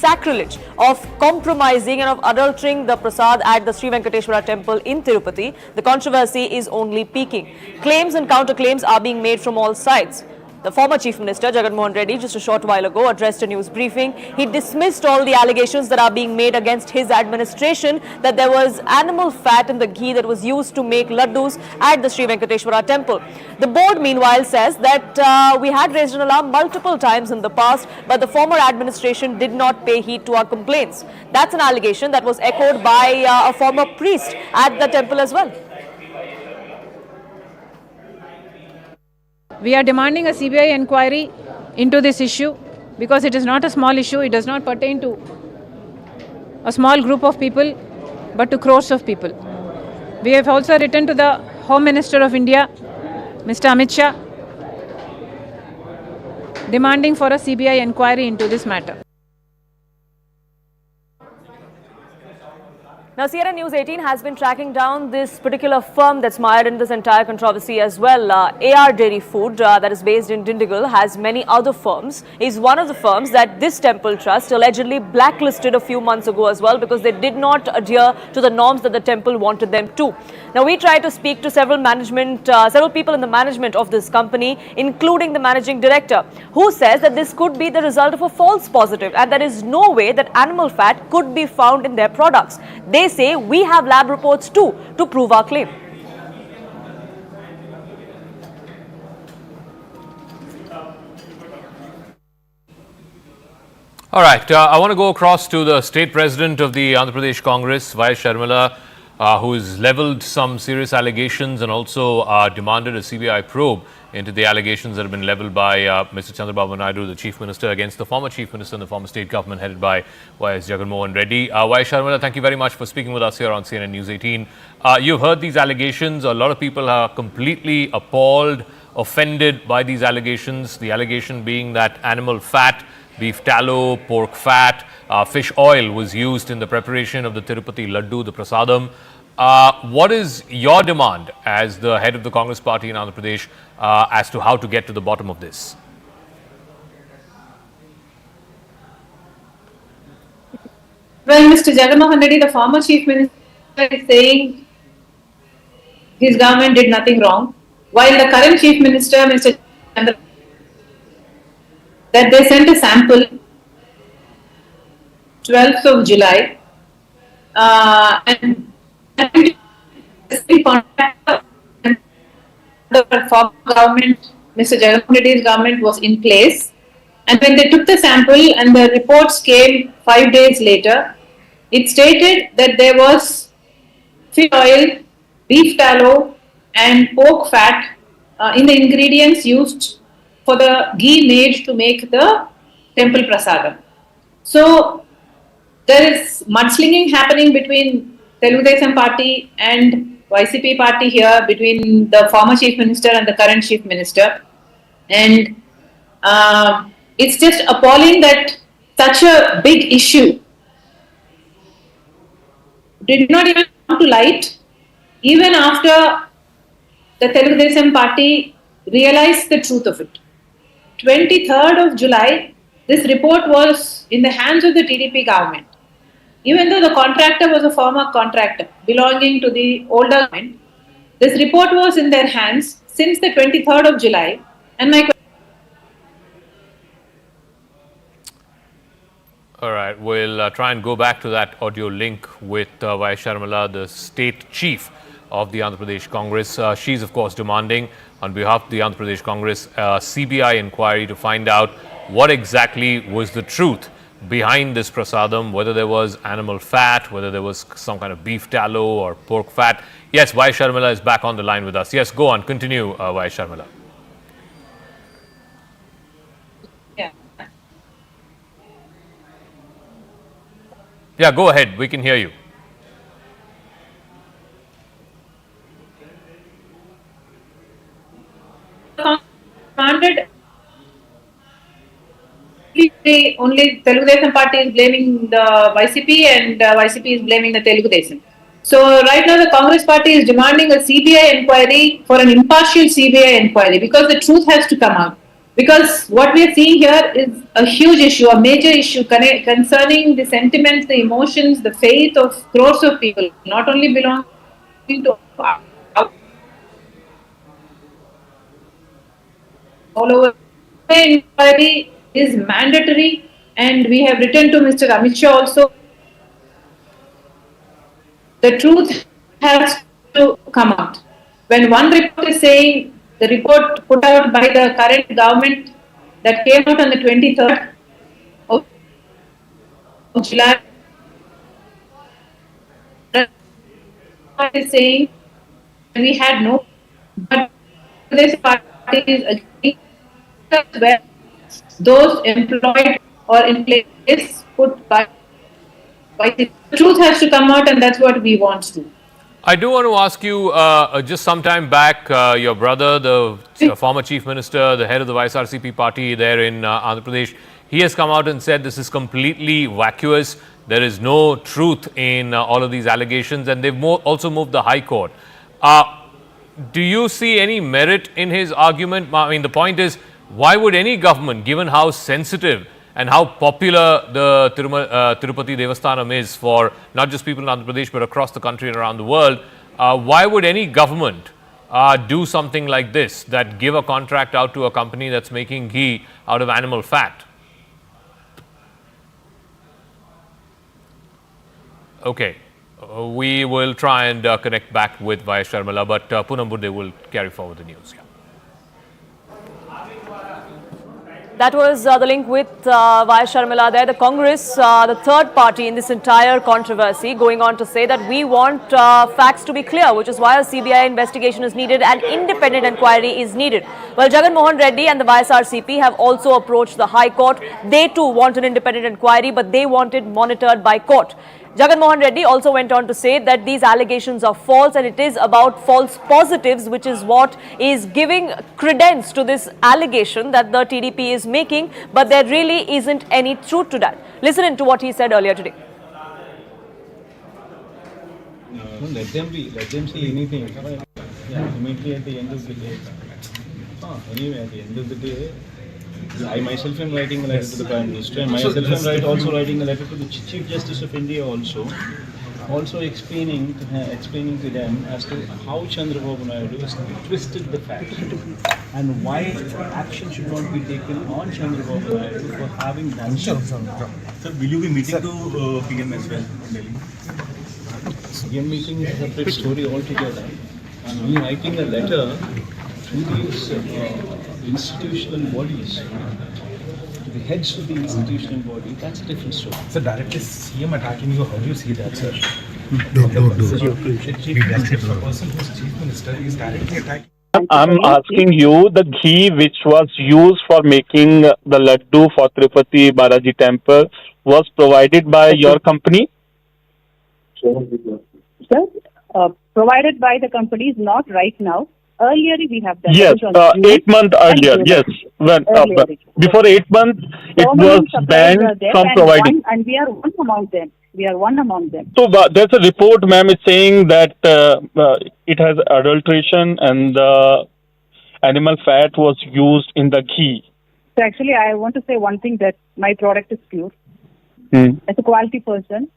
sacrilege of compromising and of adultering the prasad at the Sri Venkateshwara temple in Tirupati, the controversy is only peaking. Claims and counterclaims are being made from all sides. The former Chief Minister, Jagannath Reddy, just a short while ago addressed a news briefing. He dismissed all the allegations that are being made against his administration that there was animal fat in the ghee that was used to make laddus at the Sri Venkateshwara temple. The board, meanwhile, says that we had raised an alarm multiple times in the past, but the former administration did not pay heed to our complaints. That's an allegation that was echoed by a former priest at the temple as well. We are demanding a CBI inquiry into this issue because it is not a small issue. It does not pertain to a small group of people, but to crores of people. We have also written to the Home Minister of India, Mr. Amit Shah, demanding for a CBI inquiry into this matter. Now, CNN News 18 has been tracking down this particular firm that's mired in this entire controversy as well. AR Dairy Food, that is based in Dindigul, has many other firms. Is one of the firms that this temple trust allegedly blacklisted a few months ago as well because they did not adhere to the norms that the temple wanted them to. Now, we tried to speak to several people in the management of this company, including the managing director, who says that this could be the result of a false positive and there is no way that animal fat could be found in their products. They say we have lab reports too to prove our claim. All right, I want to go across to the state president of the Andhra Pradesh Congress, YS who has leveled some serious allegations and also demanded a CBI probe into the allegations that have been leveled by Mr. Chandrababu Naidu, the Chief Minister, against the former Chief Minister and the former state government headed by YS Jagannath Reddy. YS Sharmila, thank you very much for speaking with us here on CNN News 18. You've heard these allegations. A lot of people are completely appalled, offended by these allegations. The allegation being that animal fat, beef tallow, pork fat, fish oil was used in the preparation of the Tirupati Laddu, the prasadam. What is your demand as the head of the Congress party in Andhra Pradesh as to how to get to the bottom of this? Well, Mr. Jagannath Reddy, the former Chief Minister, is saying his government did nothing wrong, while the current Chief Minister, Mr. Chandra, that they sent a sample 12th of July and the former government, Mr. Jagannath Reddy's government was in place, and when they took the sample and the reports came 5 days later, it stated that there was fish oil, beef tallow and pork fat in the ingredients used for the ghee made to make the temple prasadam. So there is mudslinging happening between Telugu Desam party and YCP party here, between the former Chief Minister and the current Chief Minister, and it's just appalling that such a big issue did not even come to light even after the Telugu Desam party realized the truth of it. 23rd of July, this report was in the hands of the TDP government. Even though the contractor was a former contractor belonging to the older government, this report was in their hands since the 23rd of July. And my All right, we'll try and go back to that audio link with YS Sharmila, the state chief of the Andhra Pradesh Congress. She's, of course, demanding on behalf of the Andhra Pradesh Congress a CBI inquiry to find out what exactly was the truth behind this prasadam, whether there was animal fat, whether there was some kind of beef tallow or pork fat. Yes, YS Sharmila is back on the line with us. Yes, go on, continue, YS Sharmila. Yeah, go ahead. We can hear you. Only Telugu Desam party is blaming the YCP and YCP is blaming the Telugu Desam. So right now the Congress party is demanding a CBI inquiry, for an impartial CBI inquiry, because the truth has to come out. Because what we are seeing here is a huge issue, a major issue concerning the sentiments, the emotions, the faith of crores of people, not only belonging to all over. Inquiry is mandatory, and we have written to Mr. Amit Shah also. The truth has to come out. When one report is saying, the report put out by the current government that came out on the 23rd of July is saying we had no, but this party is agreeing where those employed or in place put by the truth has to come out, and that's what we want to. I do want to ask you, just some time back, your brother, the former chief minister, the head of the YSRCP party there in Andhra Pradesh, he has come out and said this is completely vacuous. There is no truth in all of these allegations, and they've also moved the High Court. Do you see any merit in his argument? I mean, the point is, why would any government, given how sensitive and how popular the Tirupati Devasthanam is for not just people in Andhra Pradesh but across the country and around the world, why would any government do something like this, that give a contract out to a company that's making ghee out of animal fat? Okay, we will try and connect back with YS Sharmila, but Poonam Budde will carry forward the news. Yeah. That was the link with YS Sharmila there. The Congress, the third party in this entire controversy, going on to say that we want facts to be clear, which is why a CBI investigation is needed and independent inquiry is needed. Well, Jagan Mohan Reddy and the YSRCP have also approached the High Court. They too want an independent inquiry, but they want it monitored by court. Jagan Mohan Reddy also went on to say that these allegations are false and it is about false positives, which is what is giving credence to this allegation that the TDP is making, but there really isn't any truth to that. Listen in to what he said earlier today. Let them see anything. Yeah, immediately at the end of the day. Anyway, at the end of the day, I myself am writing a letter to the Prime Minister, and myself am also writing a letter to the Chief Justice of India also explaining to them as to how Chandrababu Naidu has twisted the facts and why action should not be taken on Chandrababu Naidu for having done so. Sir, will you be meeting to PM as well in Delhi? PM meeting is a separate story altogether. And me writing a letter to these institutional bodies, to the heads of the institutional body, that's a different story. Sir, directly CM attacking you, how do you see that, sir? Don't. The person who's chief minister is directly attacking. I'm asking you, the ghee which was used for making the laddu for Tirupati Balaji temple was provided by your company? Sir, provided by the companies, not right now. Earlier we have done. Yes, 8 months earlier. Yes, when before 8 months it was banned from providing. And we are one among them. So there's a report, ma'am, is saying that it has adulteration and animal fat was used in the ghee. So actually, I want to say one thing, that my product is pure. As a quality person,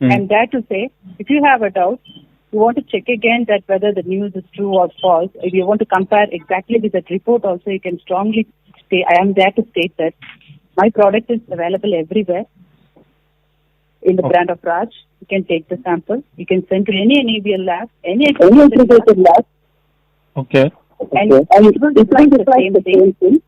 I'm there to say, if you have a doubt, you want to check again that whether the news is true or false. If you want to compare exactly with that report also, you can strongly say, I am there to state that my product is available everywhere in the brand of Raj. You can take the sample. You can send to any NABL lab, any accredited lab. Okay. And it will define the same thing.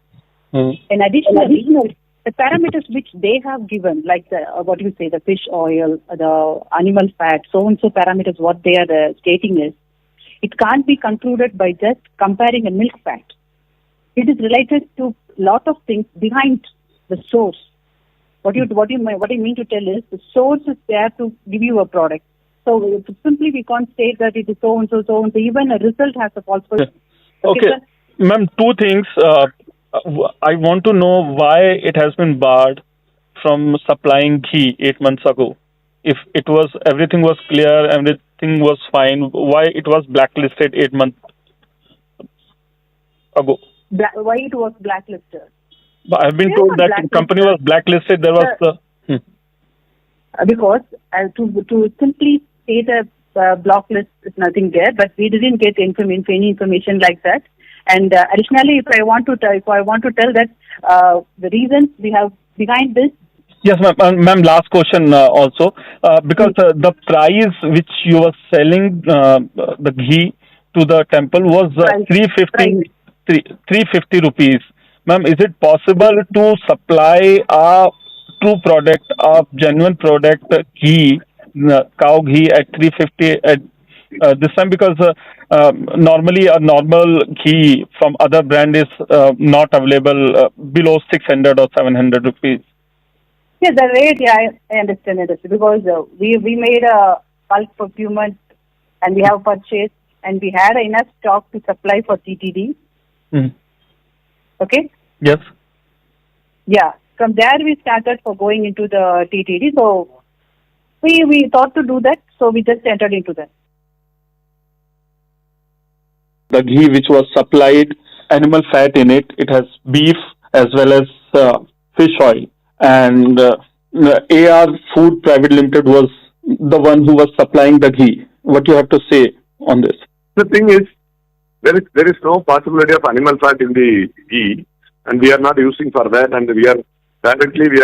And additionally, the parameters which they have given, like the fish oil, the animal fat, so and so parameters, what they are stating is, it can't be concluded by just comparing a milk fat. It is related to lot of things behind the source. What I mean to tell is, the source is there to give you a product. So simply we can't state that it is so and so, so and so. Even a result has a false position. Okay, ma'am, two things. I want to know why it has been barred from supplying ghee 8 months ago. If everything was clear, everything was fine, why it was blacklisted 8 months ago? Why it was blacklisted? But I've been We told are that not the company was blacklisted. There was because to simply say the block list is nothing there, but we didn't get any information like that. And additionally, if I want to tell that the reasons we have behind this. Yes, ma'am. Last question also, because the price which you were selling the ghee to the temple was 350 rupees. Ma'am, is it possible to supply a true product, a genuine product, ghee, cow ghee at 350 at this time? Because normally a normal ghee from other brand is not available below 600 or 700 rupees. Yeah, the rate, I understand it. Because we made a bulk procurement and we have purchased and we had enough stock to supply for TTD. Okay? Yes. Yeah. From there we started for going into the TTD. So we thought to do that. So we just entered into that. The ghee which was supplied, animal fat in it. It has beef as well as fish oil. And AR Food Private Limited was the one who was supplying the ghee. What you have to say on this? The thing is, there is no possibility of animal fat in the ghee, and we are not using for that. And we are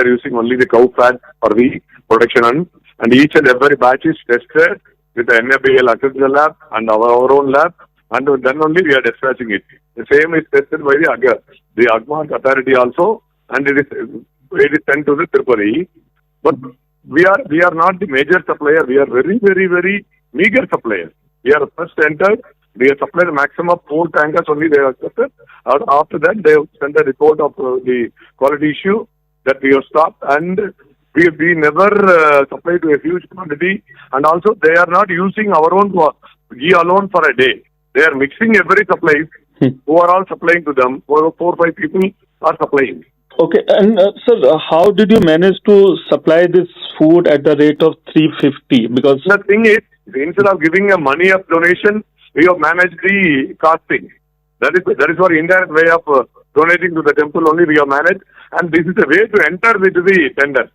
using only the cow fat for the production. And each and every batch is tested with the NABL accredited lab and our own lab, and then only we are dispatching it. The same is tested by the Agmark authority also, and it is sent to the Tirupati. But we are not the major supplier. We are very, very, very meager supplier. We are first entered. We have supplied a maximum of 4 tankers only they have accepted. After that, they have sent a report of the quality issue that we have stopped, and we never supplied to a huge quantity. And also, they are not using our own ghee alone for a day. They are mixing every supply. Who are all supplying to them. 4 or 5 people are supplying. Okay, and sir, how did you manage to supply this food at the rate of 350? Because the thing is, instead of giving a money of donation, we have managed the costing. That is our indirect way of donating to the temple only we have managed, and this is a way to enter into the tender.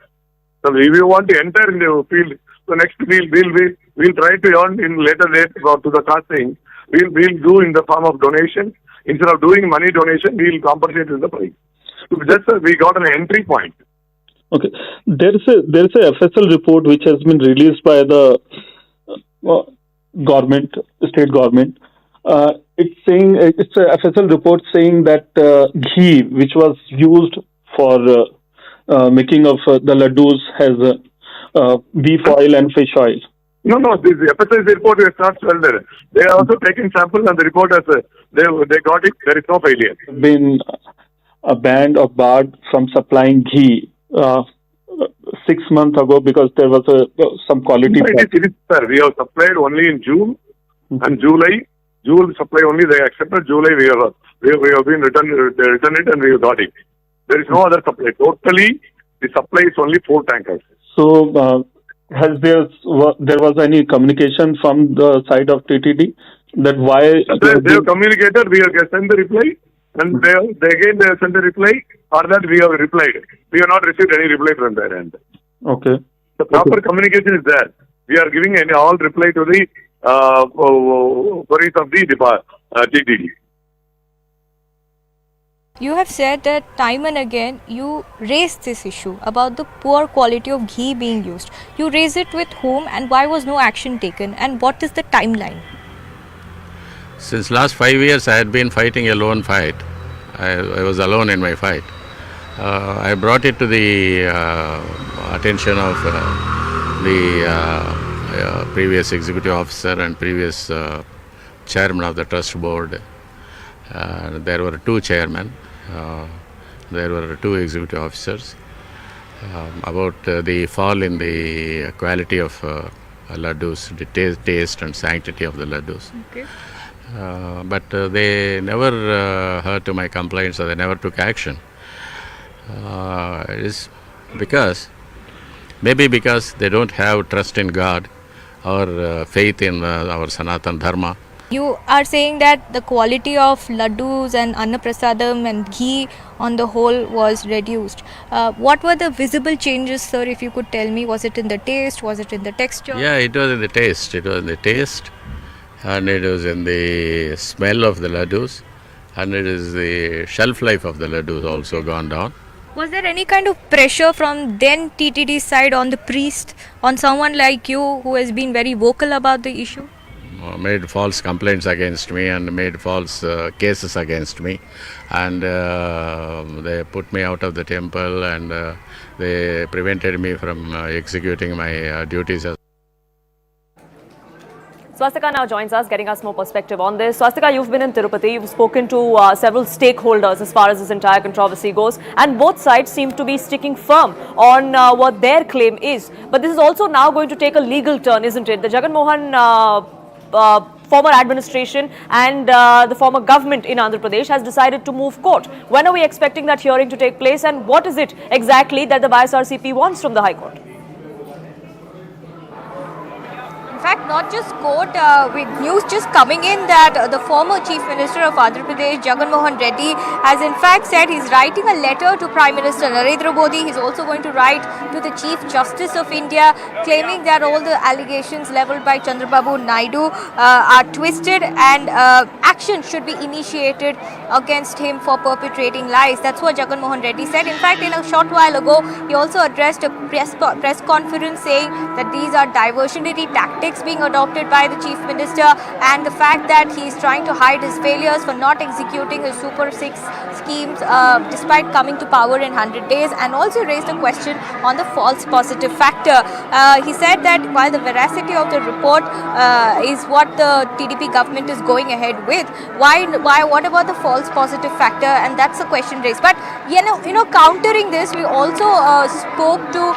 So if you want to enter in the field, so next we'll try to earn in later date to the costing. We'll do in the form of donation. Instead of doing money donation, we'll compensate in the price. We got an entry point. Okay, there is a FSL report which has been released by the state government. It's a FSL report saying that ghee which was used for making of the laddus has beef oil and fish oil. No, this FSL report is not sold there. They are also taking samples and the report has they got it. There is no failure. Been banned or barred from supplying ghee 6 months ago because there was some quality. It is, sir. We have supplied only in June and July. June supply only they accepted. July we have been returned it and we have got it. There is no other supply. Totally, the supply is only 4 tankers. So, has there was any communication from the side of TTD that why they have communicated? We have sent the reply, and they have sent the reply, or that we have replied. We have not received any reply from their end. Okay. The proper communication is there. We are giving all reply to the queries of the TTD. You have said that time and again you raised this issue about the poor quality of ghee being used. You raised it with whom and why was no action taken, and what is the timeline? Since last 5 years I had been fighting a lone fight. I was alone in my fight. I brought it to the attention of the previous executive officer and previous chairman of the trust board. There were 2 chairmen. There were 2 executive officers about the fall in the quality of laddus, the taste and sanctity of the laddus. Okay. But they never heard to my complaints, or they never took action. It is maybe because they don't have trust in God or faith in our Sanatan Dharma, You are saying that the quality of laddus and anna prasadam and ghee on the whole was reduced. What were the visible changes, sir, if you could tell me? Was it in the taste? Was it in the texture? Yeah, it was in the taste. It was in the taste, and it was in the smell of the laddus, and it is the shelf life of the laddus also gone down. Was there any kind of pressure from then TTD side on the priest, on someone like you who has been very vocal about the issue? Made false complaints against me and made false cases against me, and they put me out of the temple, and they prevented me from executing my duties as. Swastika now joins us, getting us more perspective on this. Swastika, you've been in Tirupati, you've spoken to several stakeholders as far as this entire controversy goes, and both sides seem to be sticking firm on what their claim is. But this is also now going to take a legal turn, isn't it? The Jagan Mohan former administration and the former government in Andhra Pradesh has decided to move court. When are we expecting that hearing to take place, and what is it exactly that the YSRCP wants from the High Court? In fact, not just court, with news just coming in that the former Chief Minister of Andhra Pradesh, Jagan Mohan Reddy, has in fact said he's writing a letter to Prime Minister Narendra Modi. He's also going to write to the Chief Justice of India, claiming that all the allegations levelled by Chandrababu Naidu are twisted, and action should be initiated against him for perpetrating lies. That's what Jagan Mohan Reddy said. In fact, in a short while ago, he also addressed a press conference saying that these are diversionary tactics being adopted by the Chief Minister, and the fact that he is trying to hide his failures for not executing his Super 6 schemes despite coming to power in 100 days, and also raised a question on the false positive factor. He said that while the veracity of the report is what the TDP government is going ahead with, what about the false positive factor? And that's the question raised. But you know, countering this, we also spoke to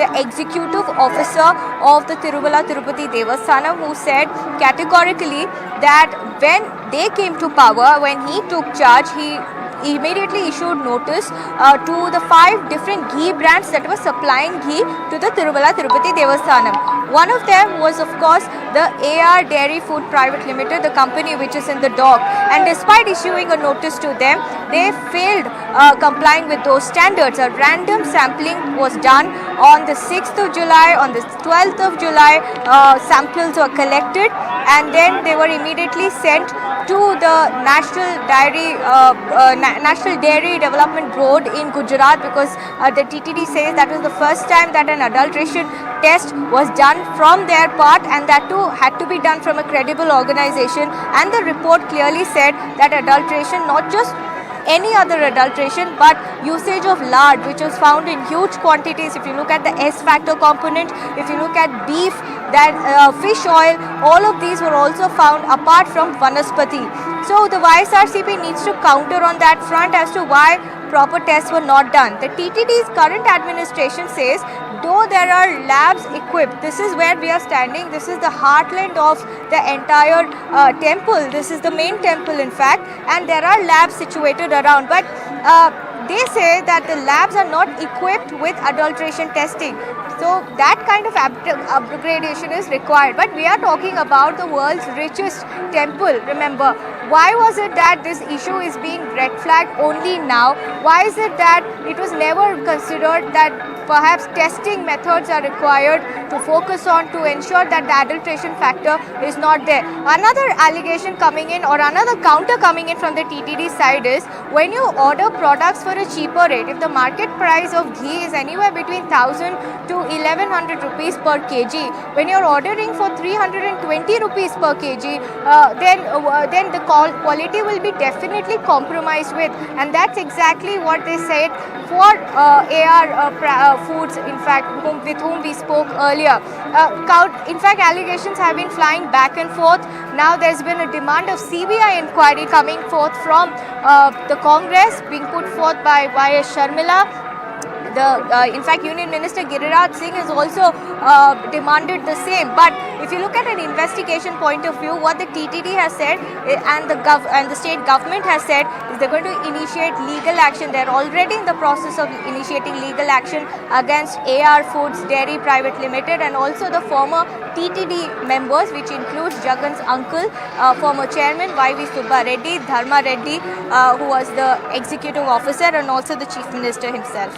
the executive officer of the Tirupati Devasthanam, who said categorically that when they came to power, when he took charge, he immediately issued notice to the 5 different ghee brands that were supplying ghee to the Tirupati Devasthanam. One of them was, of course, the AR Dairy Food Private Limited, the company which is in the dock. And despite issuing a notice to them, they failed complying with those standards. A random sampling was done on the 6th of July, on the 12th of July, samples were collected, and then they were immediately sent to the National Dairy Development Board in Gujarat, because the TTD says that was the first time that an adulteration test was done from their part, and that too had to be done from a credible organization. And the report clearly said that adulteration, not just any other adulteration, but usage of lard, which was found in huge quantities. If you look at the S factor component, if you look at beef, that fish oil, all of these were also found apart from vanaspati. So the YSRCP needs to counter on that front as to why proper tests were not done. The TTD's current administration says, though there are labs equipped, this is where we are standing, this is the heartland of the entire temple, this is the main temple in fact, and there are labs situated around, but they say that the labs are not equipped with adulteration testing. So that kind of upgradation is required. But we are talking about the world's richest temple. Remember, why was it that this issue is being red flagged only now? Why is it that it was never considered that perhaps testing methods are required to focus on to ensure that the adulteration factor is not there? Another allegation coming in, or another counter coming in from the TTD side is, when you order products for a cheaper rate, if the market price of ghee is anywhere between 1,000 to 1,100 rupees per kg, when you're ordering for 320 rupees per kg, then the quality will be definitely compromised with, and that's exactly what they said for AR Foods, in fact, with whom we spoke earlier. In fact, allegations have been flying back and forth. Now there's been a demand of CBI inquiry coming forth from the Congress, being put forth by YS Sharmila. In fact, Union Minister Giriraj Singh has also demanded the same. But if you look at an investigation point of view, what the TTD has said and the state government has said is they're going to initiate legal action. They're already in the process of initiating legal action against AR Foods Dairy Private Limited and also the former TTD members, which includes Jagan's uncle, former chairman YV Subba Reddy, Dharma Reddy, who was the executive officer, and also the chief minister himself.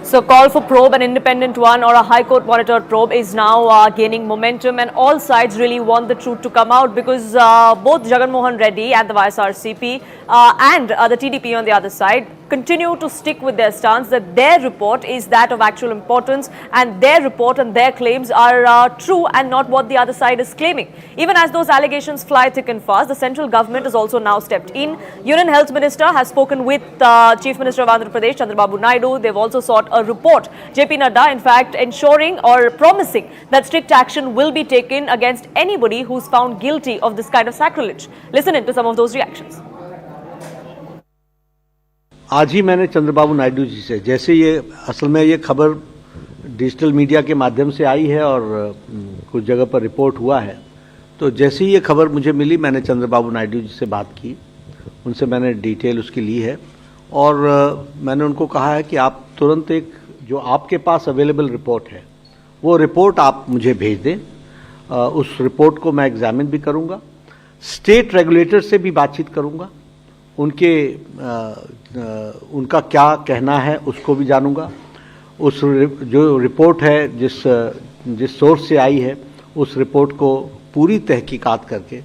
So call for probe, an independent one or a High Court monitored probe, is now gaining momentum, and all sides really want the truth to come out, because both Jagan Mohan Reddy and the YSR CP and the TDP on the other side continue to stick with their stance that their report is that of actual importance, and their report and their claims are true and not what the other side is claiming. Even as those allegations fly thick and fast, the central government has also now stepped in. Union Health Minister has spoken with Chief Minister of Andhra Pradesh, Chandrababu Naidu. They've also sought a report. JP Nadda, in fact, ensuring or promising that strict action will be taken against anybody who's found guilty of this kind of sacrilege. Listen in to some of those reactions. आज ही मैंने चंद्रबाबू नायडू जी से, जैसे ये असल में ये खबर digital media के माध्यम से आई है और कुछ जगह पर रिपोर्ट हुआ है, तो जैसे ही ये खबर मुझे मिली मैंने चंद्रबाबू नायडू जी से बात की, उनसे मैंने डिटेल उसकी ली है और मैंने उनको कहा है कि आप तुरंत एक जो आपके पास अवेलेबल रिपोर्ट है वो रिपोर्ट आप मुझे भेज दें। उस रिपोर्ट को मैं एग्जामिन भी करूँगा, स्टेट रेगुलेटर से भी बातचीत करूँगा, उनका क्या कहना है उसको भी जानूंगा। उस जो रिपोर्ट है जिस सोर्स से आई है उस रिपोर्ट को पूरी तहकीकात करके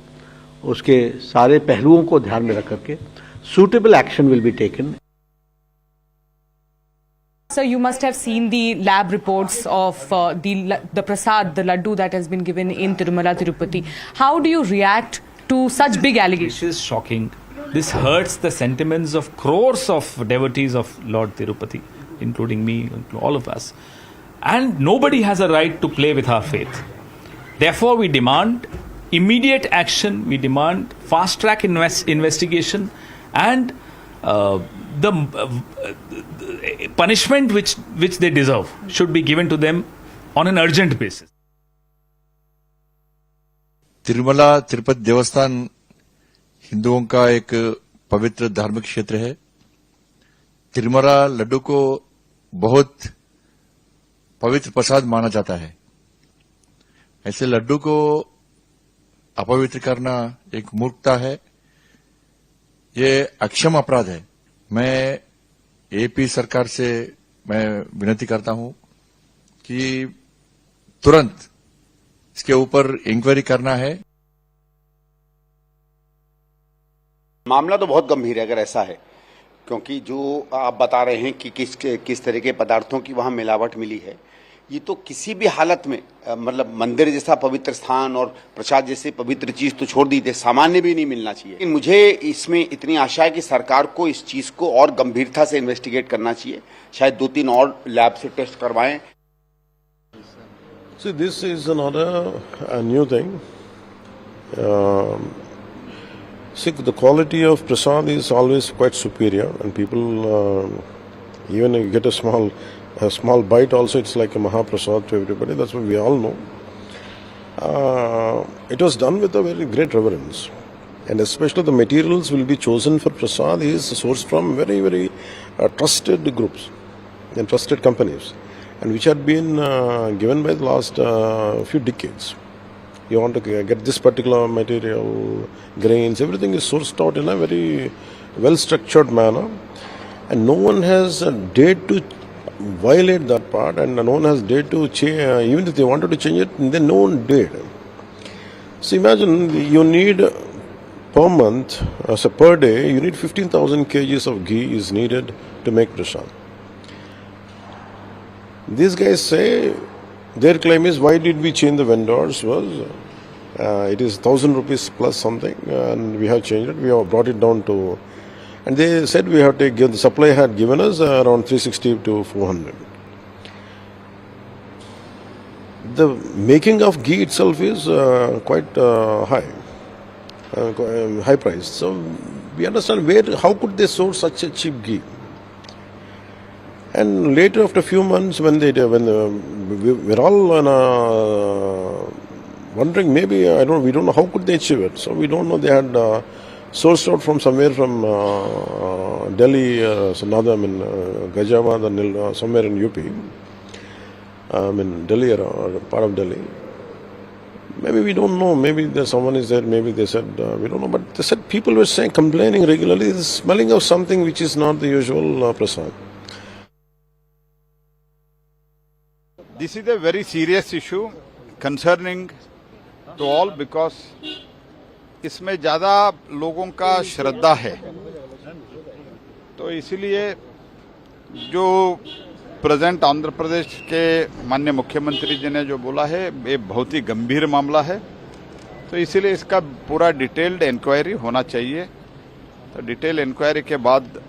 उसके सारे पहलुओं को ध्यान में रख करके suitable action will be taken. So you must have seen the lab reports of the prasad, the laddu that has been given in Tirumala, Tirupati. How do you react to such big allegations? This is shocking. This hurts the sentiments of crores of devotees of Lord Tirupati, including me, all of us. And nobody has a right to play with our faith. Therefore, we demand immediate action, we demand fast-track investigation, and the punishment which they deserve should be given to them on an urgent basis. Tirumala Tirupati देवस्थान हिंदुओं का एक पवित्र धार्मिक क्षेत्र है। तिरुमला लड्डू को बहुत पवित्र प्रसाद माना जाता है। ऐसे लड्डू को अपवित्र करना एक मूर्खता है, ये अक्षम अपराध है। मैं एपी सरकार से मैं विनती करता हूं कि तुरंत इसके ऊपर इंक्वायरी करना है। मामला तो बहुत गंभीर है अगर ऐसा है, क्योंकि जो आप बता रहे हैं कि किस तरह के पदार्थों की वहां मिलावट मिली है, ये तो किसी भी हालत में मतलब मंदिर जैसा पवित्र स्थान और प्रसाद जैसे पवित्र चीज तो छोड़ दी थे, सामान्य भी नहीं मिलना चाहिए। लेकिन मुझे इसमें इतनी आशा है कि सरकार को इस चीज को और गंभीरता से इन्वेस्टिगेट करना चाहिए, शायद 2-3 और लैब से टेस्ट करवाएं। See, this is not a new thing. See, the quality of prasad is always quite superior, and people even if you get a small bite also, it's like a mahaprasad to everybody. That's what we all know. It was done with a very great reverence, and especially the materials will be chosen for prasad is sourced from very, very trusted groups and trusted companies, and which had been given by the last few decades. You want to get this particular material, grains, everything is sourced out in a very well-structured manner, and no one has dared to violate that part, and no one has dared to change. Even if they wanted to change it, then no one dared. So imagine you need per month, so per day, you need 15,000 kgs of ghee is needed to make prasad. These guys say, their claim is, why did we change the vendors? Was it is 1,000 rupees plus something, and we have changed it. We have brought it down to, and they said we have to give. The Supplier had given us around 360 to 400. The making of ghee itself is quite high price. So we understand how could they source such a cheap ghee? And later, after a few months, when we were all wondering, maybe we don't know how could they achieve it. So we don't know. They had sourced out from somewhere from Delhi, Ghaziabad, somewhere in UP. Delhi or part of Delhi. Maybe we don't know. Maybe someone is there. Maybe they said we don't know. But they said people were complaining regularly, smelling of something which is not the usual prasad. This is a very serious issue concerning to all because इसमें ज़्यादा लोगों का श्रद्धा है, तो इसीलिए जो present Andhra Pradesh के माननीय मुख्यमंत्री जी ने जो बोला है ये बहुत ही गंभीर मामला है, तो इसीलिए इसका पूरा डिटेल्ड इंक्वायरी होना चाहिए। तो डिटेल इंक्वायरी के बाद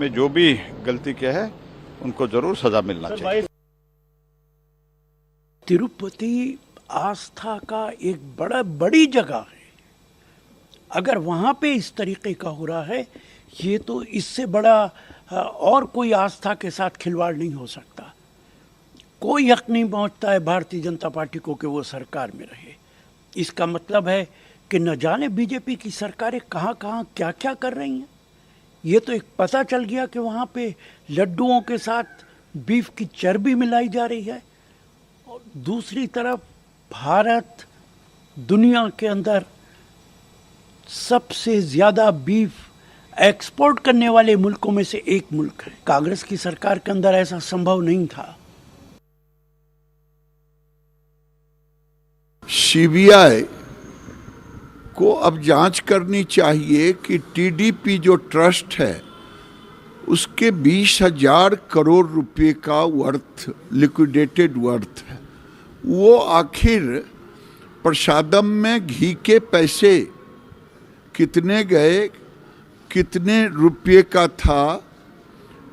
में जो भी गलती किया है उनको जरूर सजा मिलना चाहिए। तिरुपति आस्था का एक बड़ी जगह है, अगर वहाँ पे इस तरीके का हो रहा है, ये तो इससे बड़ा और कोई आस्था के साथ खिलवाड़ नहीं हो सकता। कोई हक नहीं पहुँचता है भारतीय जनता पार्टी को कि वो सरकार में रहे। इसका मतलब है कि न जाने बीजेपी की सरकारें कहाँ क्या कर रही हैं। ये तो एक पता चल गया कि वहाँ पे लड्डुओं के साथ बीफ की चर्बी मिलाई जा रही है। और दूसरी तरफ भारत दुनिया के अंदर सबसे ज्यादा बीफ एक्सपोर्ट करने वाले मुल्कों में से एक मुल्क है। कांग्रेस की सरकार के अंदर ऐसा संभव नहीं था। सीबीआई को अब जांच करनी चाहिए कि टीडीपी जो ट्रस्ट है उसके 20,000 करोड़ रुपए का वर्थ, लिक्विडेटेड वर्थ है, वो आखिर प्रसादम में घी के पैसे कितने गए, कितने रुपये का था,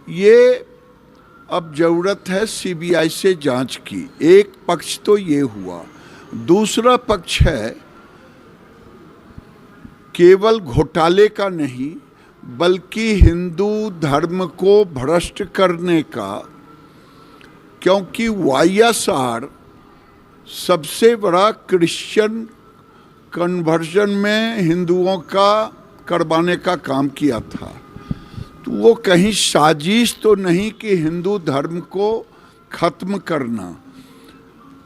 ये अब जरूरत है सीबीआई से जांच की। एक पक्ष तो ये हुआ। दूसरा पक्ष है केवल घोटाले का नहीं बल्कि हिंदू धर्म को भ्रष्ट करने का, क्योंकि YSR सबसे बड़ा क्रिश्चियन कन्वर्जन में हिंदुओं का करवाने का काम किया था। तो वो कहीं साजिश तो नहीं कि हिंदू धर्म को खत्म करना,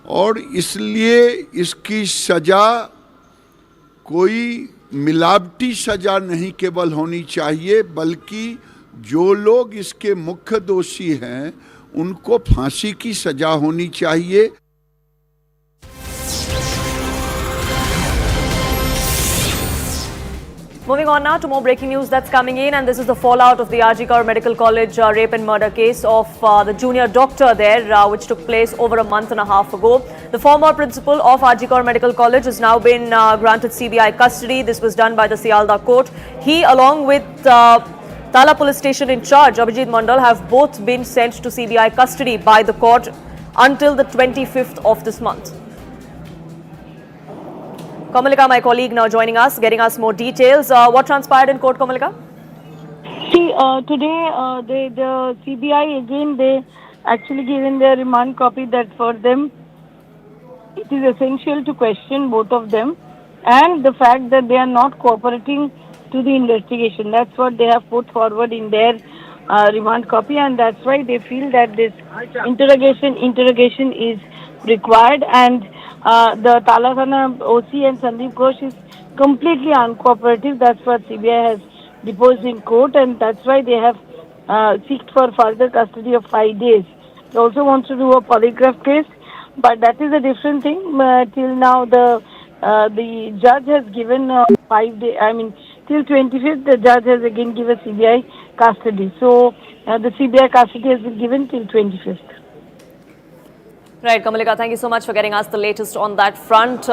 और इसलिए इसकी सजा कोई मिलावटी सजा नहीं केवल होनी चाहिए बल्कि जो लोग इसके मुख्य दोषी हैं उनको फांसी की सजा होनी चाहिए। Moving on now to more breaking news that's coming in, and this is the fallout of the RG Medical College rape and murder case of the junior doctor there, which took place over a month and a half ago. The former principal of RG Medical College has now been granted CBI custody. This was done by the Sialda court. He, along with Tala police station in charge, Abhijit Mandal, have both been sent to CBI custody by the court until the 25th of this month. Kamalika, my colleague, now joining us, getting us more details. What transpired in court, Kamalika? See, today the CBI again, they actually given their remand copy that for them it is essential to question both of them, and the fact that they are not cooperating to the investigation. That's what they have put forward in their remand copy, and that's why they feel that this interrogation is required, and the Talakana OC and Sandeep Ghosh is completely uncooperative. That's what CBI has deposed in court, and that's why they have sought for further custody of 5 days. They also want to do a polygraph case, but that is a different thing. Till now, the judge has given 5 days. I mean, till 25th, the judge has again given CBI custody. So the CBI custody has been given till 25th. Right, Kamalika, thank you so much for getting us the latest on that front.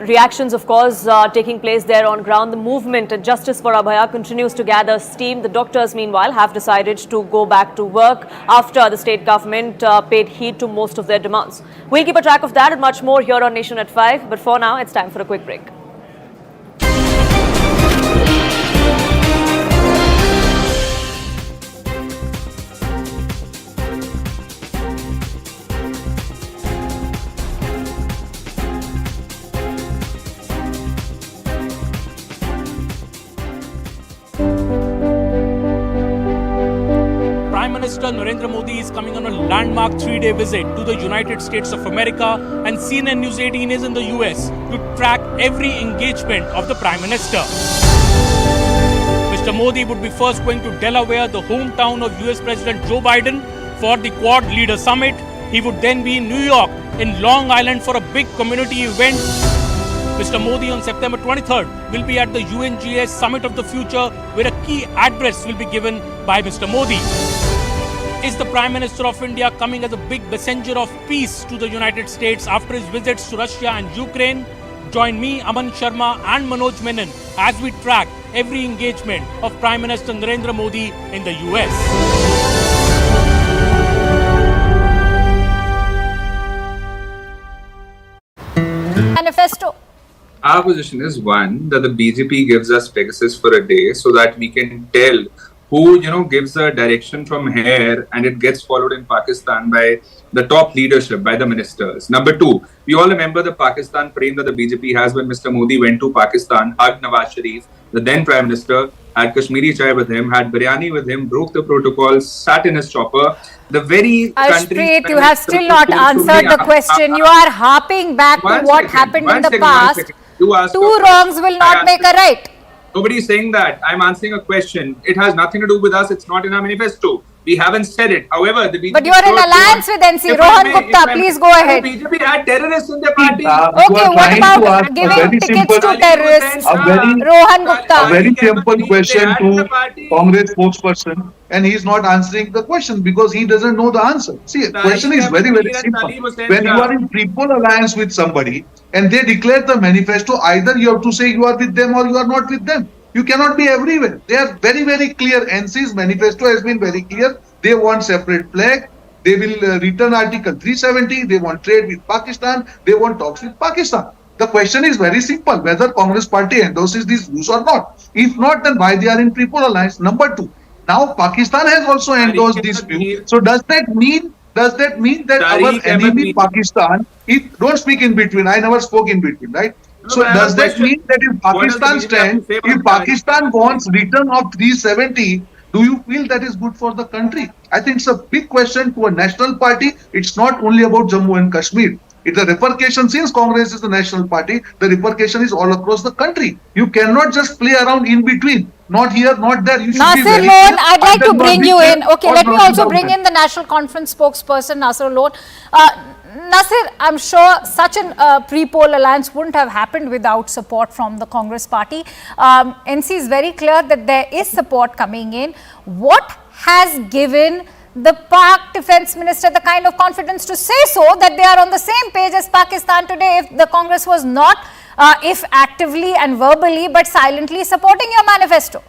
Reactions, of course, taking place there on ground. The movement Justice for Abhaya continues to gather steam. The doctors, meanwhile, have decided to go back to work after the state government paid heed to most of their demands. We'll keep a track of that and much more here on Nation at 5. But for now, it's time for a quick break. Narendra Modi is coming on a landmark 3-day visit to the United States of America, and CNN News 18 is in the US to track every engagement of the Prime Minister. Mr. Modi would be first going to Delaware, the hometown of US President Joe Biden, for the Quad Leader Summit. He would then be in New York, in Long Island for a big community event. Mr. Modi on September 23rd will be at the UNGA Summit of the Future, where a key address will be given by Mr. Modi. Is the Prime Minister of India coming as a big messenger of peace to the United States after his visits to Russia and Ukraine? Join me, Aman Sharma and Manoj Menon as we track every engagement of Prime Minister Narendra Modi in the US. Manifesto. Our position is one, that the BJP gives us Pegasus for a day so that we can tell who gives a direction from here, and it gets followed in Pakistan by the top leadership, by the ministers. Number two, we all remember the Pakistan frame that the BJP has when Mr. Modi went to Pakistan, hugged Nawaz Sharif, the then Prime Minister, had Kashmiri chai with him, had biryani with him, broke the protocols, sat in his chopper. The very country. You have still not answered the question. You are harping back to what happened in the past. Two wrongs will not make a right. Nobody is saying that. I'm answering a question. It has nothing to do with us. It's not in our manifesto. We haven't said it. However, the BJP. But you are in alliance with NC. Rohan Gupta, please go ahead. The BJP had terrorists in their party. Okay, what about giving tickets to terrorists? Rohan Gupta. A very simple question to Congress spokesperson, and he is not answering the question because he doesn't know the answer. See, the question is very, very simple. When you are in triple alliance with somebody and they declare the manifesto, either you have to say you are with them or you are not with them. You cannot be everywhere. They are very, very clear. NC's manifesto has been very clear. They want separate flag. They will return Article 370. They want trade with Pakistan. They want talks with Pakistan. The question is very simple, whether Congress party endorses these views or not. If not, then why they are in triple alliance? Number two, now Pakistan has also endorsed this view. So does that mean that our enemy Pakistan, don't speak in between, I never spoke in between, right? So does that mean that if Pakistan stands, if Pakistan wants return of 370, do you feel that is good for the country? I think it's a big question to a national party. It's not only about Jammu and Kashmir. It's a repercussion, since Congress is the national party, the repercussion is all across the country. You cannot just play around in between. Not here, not there. You should Nasir be very Lone, clear. I'd like to bring you in. Okay, let me also bring in in the National Conference spokesperson, Nasir Lone. Nasir, I'm sure such a pre-poll alliance wouldn't have happened without support from the Congress party. NC is very clear that there is support coming in. What has given the Pak Defence Minister the kind of confidence to say so, that they are on the same page as Pakistan today, if the Congress was not, if actively and verbally but silently supporting your manifesto?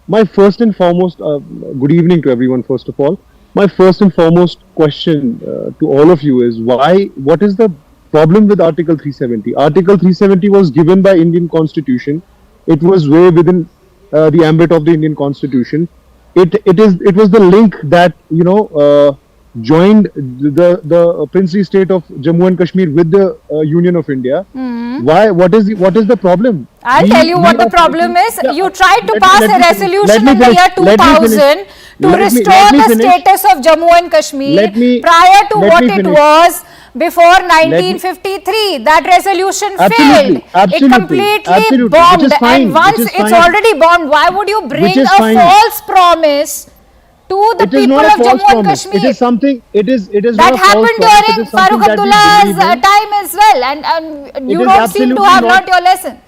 My first and foremost, good evening to everyone first of all. My first and foremost question to all of you is what is the problem with Article 370? Article 370 was given by Indian Constitution. It was way within the ambit of the Indian Constitution. It was the link that joined the princely state of Jammu and Kashmir with the Union of India. What is the problem? I'll tell you what the problem is. You tried to pass a resolution in the year 2000 to restore the status of Jammu and Kashmir prior to what it was before 1953. That resolution failed. It completely bombed, and once it's already bombed, why would you bring a false promise to the people of Jammu and Kashmir? It is something. It is that happened during Farooq Abdullah's time as well, and you don't seem to have learnt your lesson.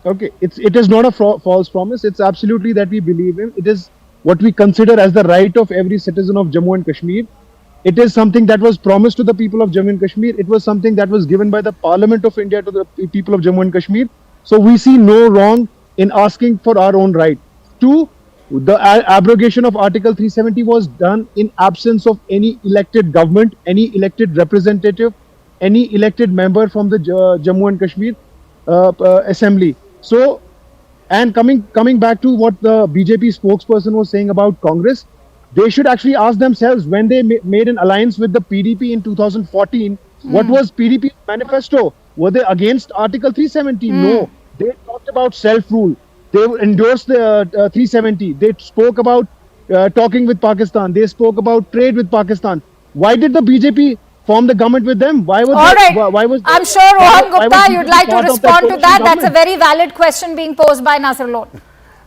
Okay, it is not a false promise. It's absolutely that we believe in. It is what we consider as the right of every citizen of Jammu and Kashmir. It is something that was promised to the people of Jammu and Kashmir. It was something that was given by the Parliament of India to the people of Jammu and Kashmir. So we see no wrong in asking for our own right. Two, the abrogation of Article 370 was done in absence of any elected government, any elected representative, any elected member from the Jammu and Kashmir Assembly. So, and coming back to what the BJP spokesperson was saying about Congress, they should actually ask themselves, when they made an alliance with the PDP in 2014, what was PDP's manifesto? Were they against Article 370? No. They talked about self-rule. They endorsed the 370. They spoke about talking with Pakistan. They spoke about trade with Pakistan. Why did the BJP form the government with them? Why was All right. why was I'm sure Rohan Gupta, you'd like to part of respond to that. That's a government? very valid question being posed by Nasir Lord.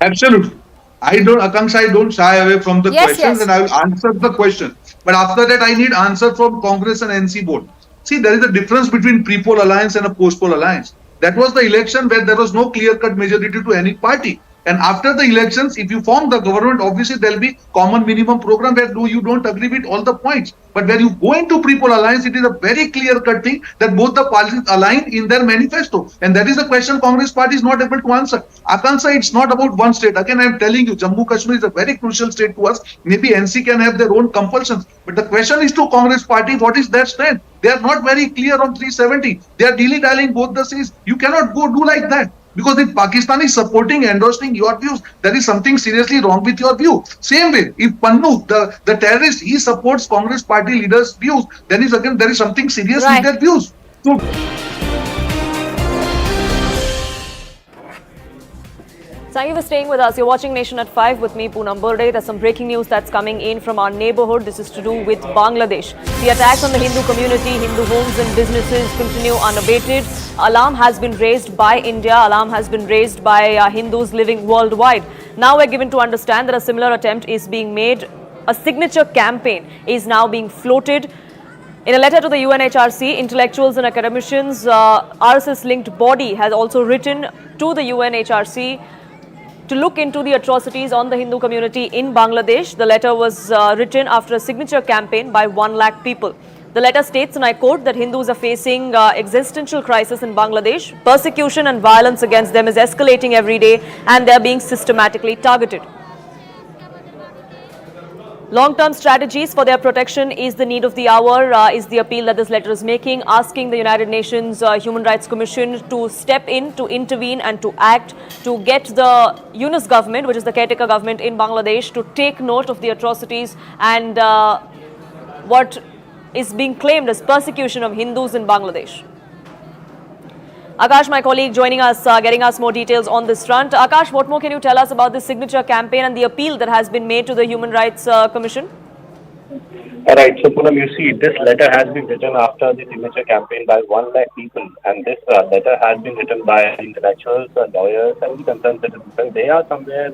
Absolutely. Akanksha, I don't shy away from the Yes, questions yes. and I will answer the question. But after that, I need answer from Congress and NC board. See, there is a difference between pre-poll alliance and a post-poll alliance. That was the election where there was no clear-cut majority to any party. And after the elections, if you form the government, obviously there will be common minimum program where you don't agree with all the points. But when you go into pre-poll alliance, it is a very clear-cut thing that both the parties align in their manifesto. And that is the question Congress party is not able to answer. Akanksha, it's not about one state. Again, I am telling you, Jammu Kashmir is a very crucial state to us. Maybe NC can have their own compulsions. But the question is to Congress party, what is their stand? They are not very clear on 370. They are dilly-dallying both the seas. You cannot go do like that. Because if Pakistan is supporting, endorsing your views, there is something seriously wrong with your view. Same way, if Pannu, the terrorist, he supports Congress party leaders' views, then there is something serious with their views. So, thank you for staying with us. You're watching Nation at 5 with me, Poonam Burde. There's some breaking news that's coming in from our neighborhood. This is to do with Bangladesh. The attacks on the Hindu community, Hindu homes and businesses continue unabated. Alarm has been raised by India. Alarm has been raised by Hindus living worldwide. Now we're given to understand that a similar attempt is being made. A signature campaign is now being floated. In a letter to the UNHRC, intellectuals and academicians, RSS-linked body has also written to the UNHRC to look into the atrocities on the Hindu community in Bangladesh. The letter was written after a signature campaign by 1 lakh people. The letter states, and I quote, that Hindus are facing existential crisis in Bangladesh. Persecution and violence against them is escalating every day and they are being systematically targeted. Long-term strategies for their protection is the need of the hour, is the appeal that this letter is making, asking the United Nations Human Rights Commission to step in, to intervene and to act, to get the Yunus government, which is the caretaker government in Bangladesh, to take note of the atrocities and what is being claimed as persecution of Hindus in Bangladesh. Akash, my colleague, joining us, getting us more details on this front. Akash, what more can you tell us about this signature campaign and the appeal that has been made to the Human Rights Commission? All right, so Poonam, you see, this letter has been written after the signature campaign by 1 lakh people, and this letter has been written by intellectuals, lawyers, and the concerned citizens. And they are somewhere,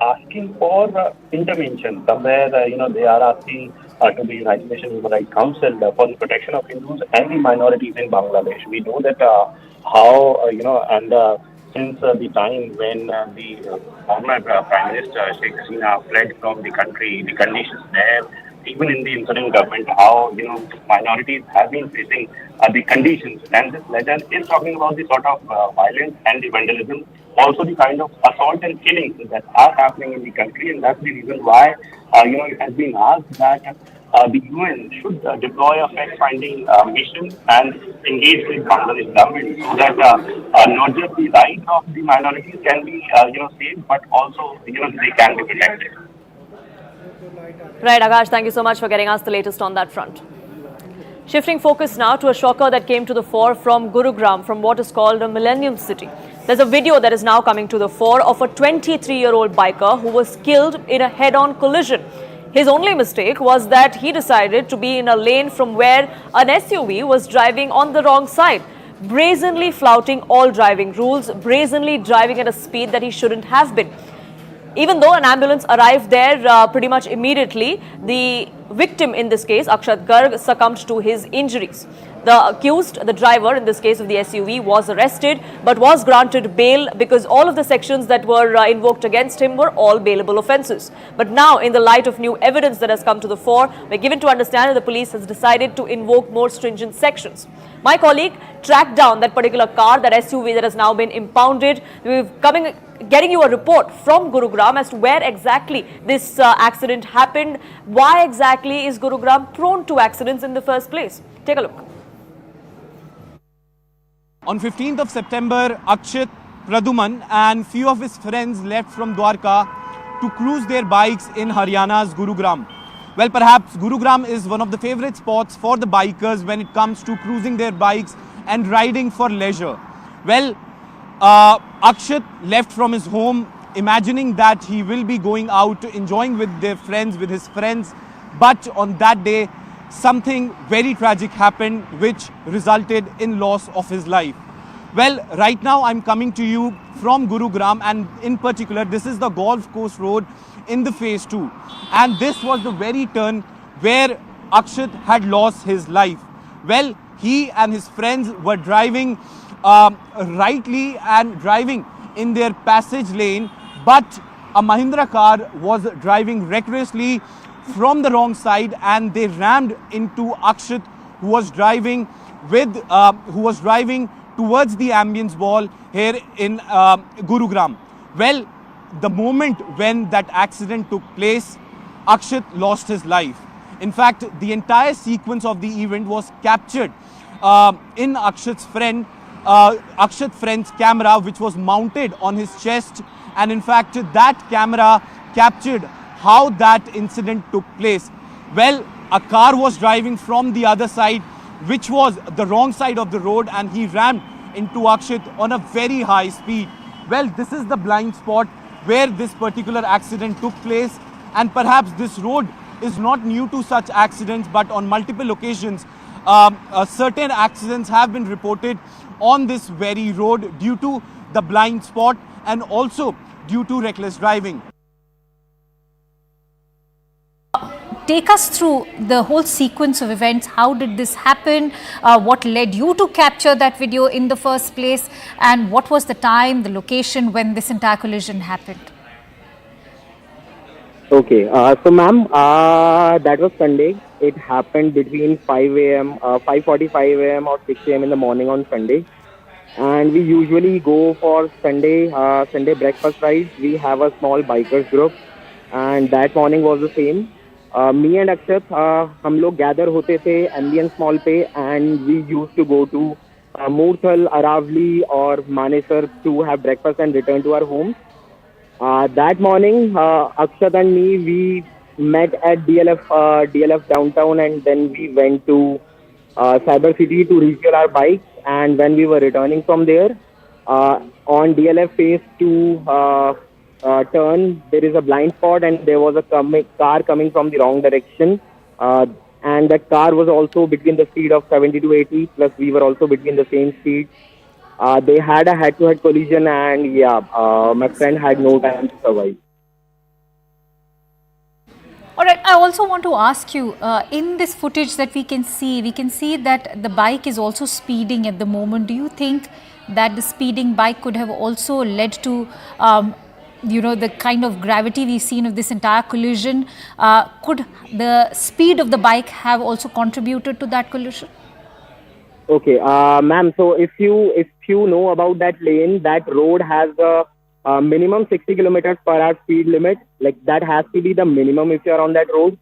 asking for intervention. Somewhere, they are asking to the United Nations Human Rights Council for the protection of Hindus and the minorities in Bangladesh. We know that since the time when the former Prime Minister Sheikh Hasina fled from the country, the conditions there, even in the interim government, how minorities have been facing the conditions. And this letter is talking about the sort of violence and the vandalism, also the kind of assault and killings that are happening in the country, and that's the reason why it has been asked that the UN should deploy a fact-finding mission and engage with Bangladesh government so that not just the rights of the minorities can be saved, but also they can be protected. Right, Akash, thank you so much for getting us the latest on that front. Shifting focus now to a shocker that came to the fore from Gurugram, from what is called a Millennium City. There's a video that is now coming to the fore of a 23-year-old biker who was killed in a head-on collision. His only mistake was that he decided to be in a lane from where an SUV was driving on the wrong side, brazenly flouting all driving rules, brazenly driving at a speed that he shouldn't have been. Even though an ambulance arrived there pretty much immediately, the victim in this case, Akshat Garg, succumbed to his injuries. The accused, the driver in this case of the SUV, was arrested but was granted bail because all of the sections that were invoked against him were all bailable offences. But now, in the light of new evidence that has come to the fore, we're given to understand that the police has decided to invoke more stringent sections. My colleague tracked down that particular car, that SUV that has now been impounded. We're getting you a report from Gurugram as to where exactly this accident happened. Why exactly is Gurugram prone to accidents in the first place? Take a look. On 15th of September, Akshat, Praduman and few of his friends left from Dwarka to cruise their bikes in Haryana's Gurugram. Well, perhaps Gurugram is one of the favorite spots for the bikers when it comes to cruising their bikes and riding for leisure. Well, Akshat left from his home imagining that he will be going out, enjoying with their friends, with his friends. But on that day, something very tragic happened, which resulted in loss of his life. Well, right now I'm coming to you from Gurugram, and in particular, this is the golf course road in the phase 2. And this was the very turn where Akshat had lost his life. Well, he and his friends were driving rightly and driving in their passage lane, but a Mahindra car was driving recklessly from the wrong side, and they rammed into Akshat, who was driving towards the ambience wall here in Gurugram. Well, the moment when that accident took place, Akshat lost his life. In fact, the entire sequence of the event was captured in Akshat's friend's camera, which was mounted on his chest. And in fact, that camera captured how that incident took place. Well, a car was driving from the other side, which was the wrong side of the road, and he rammed into Akshat on a very high speed. Well, this is the blind spot where this particular accident took place, and perhaps this road is not new to such accidents, but on multiple occasions certain accidents have been reported on this very road due to the blind spot and also due to reckless driving. Take us through the whole sequence of events. How did this happen? What led you to capture that video in the first place? And what was the time, the location when this entire collision happened? Okay, so ma'am, that was Sunday. It happened between 5 a.m., 5:45 a.m. or 6 a.m. in the morning on Sunday. And we usually go for Sunday breakfast rides. We have a small bikers group, and that morning was the same. Me and Akshat, हम लोग gather होते थे Ambience Mall पे, and we used to go to Moorthal, Aravali or Manesar to have breakfast and return to our homes. That morning, Akshat and me, we met at DLF downtown, and then we went to Cyber City to refuel our bikes. And when we were returning from there, on DLF phase 2 turn, there is a blind spot, and there was a car coming from the wrong direction. And that car was also between the speed of 70 to 80, plus we were also between the same speed. They had a head-to-head collision, and my friend had no time to survive. All right, I also want to ask you, in this footage that we can see that the bike is also speeding at the moment. Do you think that the speeding bike could have also led to, the kind of gravity we've seen of this entire collision? Could the speed of the bike have also contributed to that collision? Okay, ma'am, so if you know about that lane, that road has a minimum 60 kilometers per hour speed limit. Like, that has to be the minimum if you are on that road.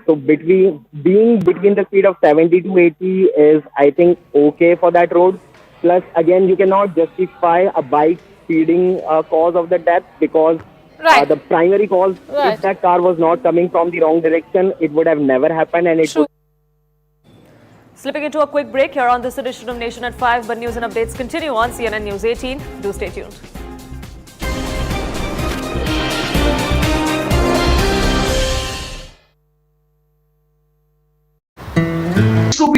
So being between the speed of 70 to 80 is, I think, okay for that road. Plus, again, you cannot justify a bike speeding cause of the death, because the primary cause, if that car was not coming from the wrong direction, it would have never happened, and it would. Slipping into a quick break here on this edition of Nation at 5, but news and updates continue on CNN News 18. Do stay tuned.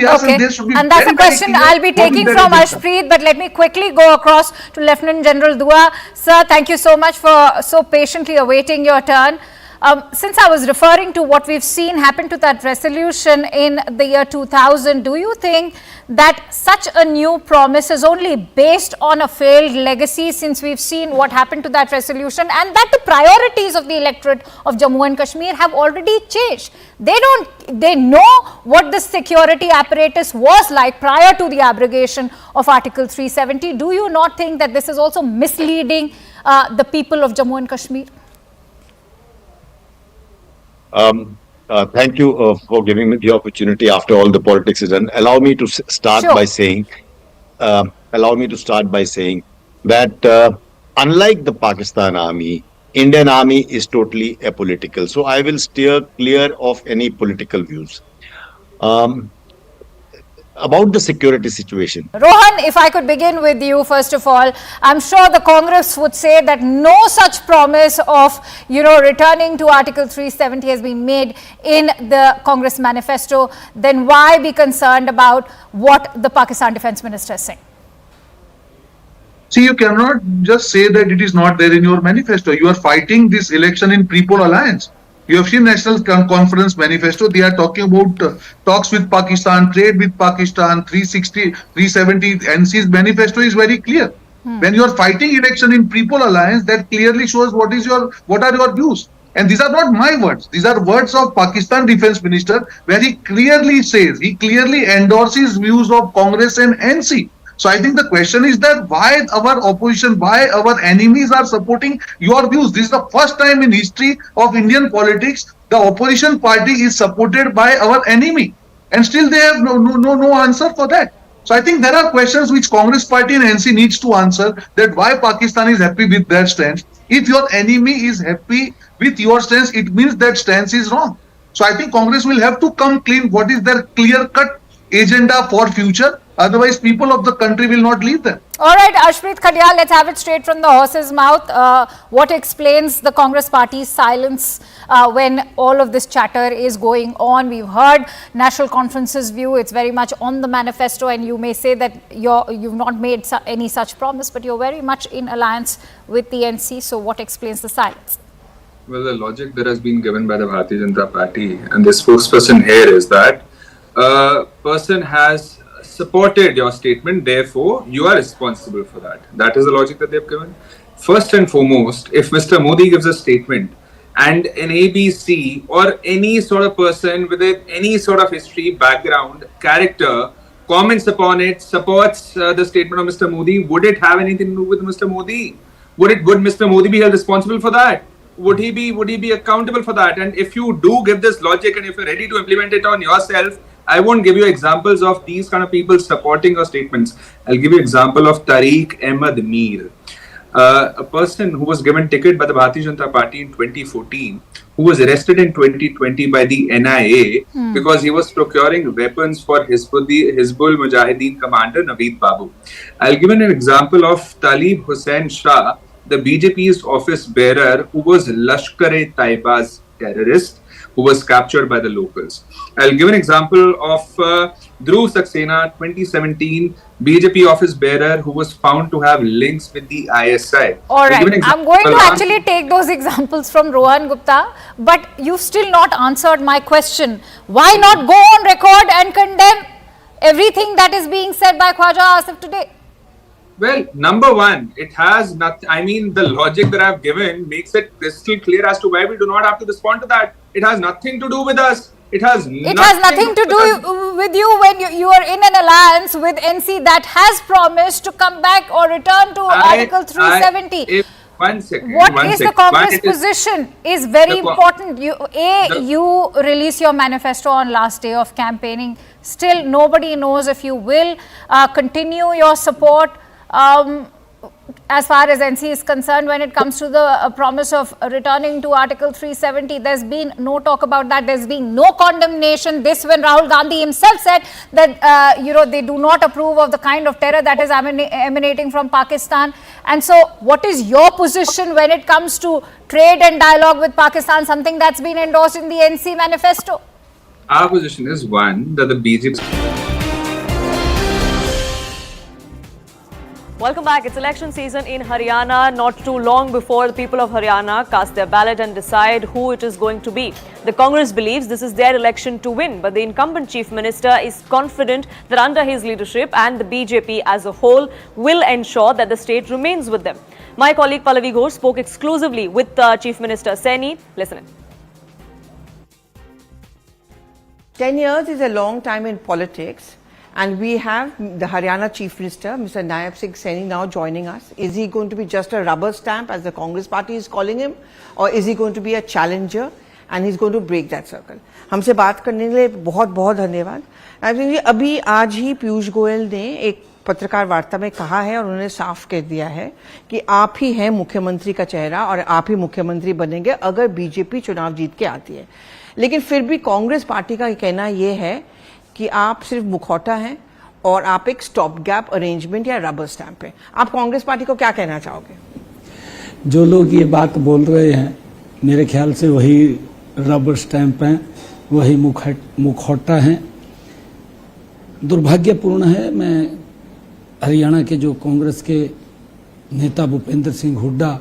Okay, and that's a question I'll be taking from Ashpreet, but let me quickly go across to Lieutenant General Dua. Sir, thank you so much for so patiently awaiting your turn. Since I was referring to what we've seen happen to that resolution in the year 2000, do you think that such a new promise is only based on a failed legacy, since we've seen what happened to that resolution, and that the priorities of the electorate of Jammu and Kashmir have already changed? They know what the security apparatus was like prior to the abrogation of Article 370. Do you not think that this is also misleading the people of Jammu and Kashmir? Thank you for giving me the opportunity after all the politics is done. Allow me to start by saying, that unlike the Pakistan Army, Indian Army is totally apolitical. So I will steer clear of any political views. about the security situation. Rohan, if I could begin with you, first of all, I'm sure the Congress would say that no such promise of, returning to Article 370 has been made in the Congress manifesto. Then why be concerned about what the Pakistan Defence Minister is saying? See, you cannot just say that it is not there in your manifesto. You are fighting this election in pre-poll alliance. You have seen National Conference manifesto. They are talking about talks with Pakistan, trade with Pakistan, 360, 370. NC's manifesto is very clear. When you are fighting election in pre-poll alliance, that clearly shows what are your views. And these are not my words. These are words of Pakistan Defence Minister, where he clearly endorses views of Congress and NC. So I think the question is that why our opposition, why our enemies are supporting your views. This is the first time in history of Indian politics the opposition party is supported by our enemy, and still they have no answer for that. So I think there are questions which Congress party and NC needs to answer, that why Pakistan is happy with their stance. If your enemy is happy with your stance, it means that stance is wrong. So I think Congress will have to come clean what is their clear-cut agenda for future. Otherwise, people of the country will not leave them. All right, Ashpreet Khadiyal, let's have it straight from the horse's mouth. What explains the Congress party's silence when all of this chatter is going on? We've heard National Conference's view. It's very much on the manifesto, and you may say that you've not made any such promise, but you're very much in alliance with the NC. So what explains the silence? Well, the logic that has been given by the Bharatiya Janata Party and the spokesperson here is that a person has supported your statement, therefore you are responsible for that. That is the logic that they've given. First and foremost, if Mr. Modi gives a statement and an ABC or any sort of person with any sort of history, background, character comments upon it, supports the statement of Mr. Modi, would it have anything to do with Mr. Modi? Would Mr. Modi be held responsible for that? Would he be accountable for that? And if you do give this logic and if you're ready to implement it on yourself, I won't give you examples of these kind of people supporting your statements. I'll give you example of Tariq Ahmed Mir, a person who was given ticket by the Bharatiya Janata Party in 2014, who was arrested in 2020 by the NIA because he was procuring weapons for Hizbul Mujahideen commander Naveed Babu. I'll give you an example of Talib Hussain Shah, the BJP's office bearer, who was Lashkar-e-Taiba's terrorist, who was captured by the locals. I'll give an example of Dhruv Saxena, 2017 BJP office bearer, who was found to have links with the ISI. All right, I'm going to actually take those examples from Rohan Gupta, but you've still not answered my question. Why not go on record and condemn everything that is being said by Khwaja Asif today? Well, number one, it has nothing. I mean, the logic that I've given makes it crystal clear as to why we do not have to respond to that. It has nothing to do with us. It has nothing to do with you when you are in an alliance with NC that has promised to come back or return to Article 370. What is the Congress position is very important. You release your manifesto on last day of campaigning. Still, nobody knows if you will continue your support as far as NC is concerned when it comes to the promise of returning to Article 370. There's been no talk about that. There's been no condemnation. This when Rahul Gandhi himself said that they do not approve of the kind of terror that is emanating from Pakistan. And so what is your position when it comes to trade and dialogue with Pakistan, something that's been endorsed in the NC manifesto? Our position is one, that the BJP... Welcome back. It's election season in Haryana. Not too long before the people of Haryana cast their ballot and decide who it is going to be. The Congress believes this is their election to win, but the incumbent Chief Minister is confident that under his leadership and the BJP as a whole will ensure that the state remains with them. My colleague Pallavi Ghosh spoke exclusively with Chief Minister Saini. Listen in. 10 years is a long time in politics. And we have the Haryana Chief Minister, Mr. Naib Singh Saini, now joining us. Is he going to be just a rubber stamp, as the Congress party is calling him? Or is he going to be a challenger and he's going to break that circle? हमसे बात करने के लिए बहुत बहुत धन्यवाद। नायब सिंह जी, अभी आज ही पीयूष गोयल ने एक पत्रकार वार्ता में कहा है और उन्होंने साफ कह दिया है कि आप ही हैं मुख्यमंत्री का चेहरा और आप ही मुख्यमंत्री बनेंगे अगर बीजेपी चुनाव जीत के आती है। लेकिन फिर भी कांग्रेस पार्टी का कहना यह है कि आप सिर्फ मुखौटा हैं और आप एक स्टॉप गैप अरेंजमेंट या रबर स्टैंप हैं। आप कांग्रेस पार्टी को क्या कहना चाहोगे? जो लोग ये बात बोल रहे हैं मेरे ख्याल से वही रबर स्टैंप हैं, वही मुखौटा हैं। दुर्भाग्यपूर्ण है, मैं हरियाणा के जो कांग्रेस के नेता भूपेंद्र सिंह हुड्डा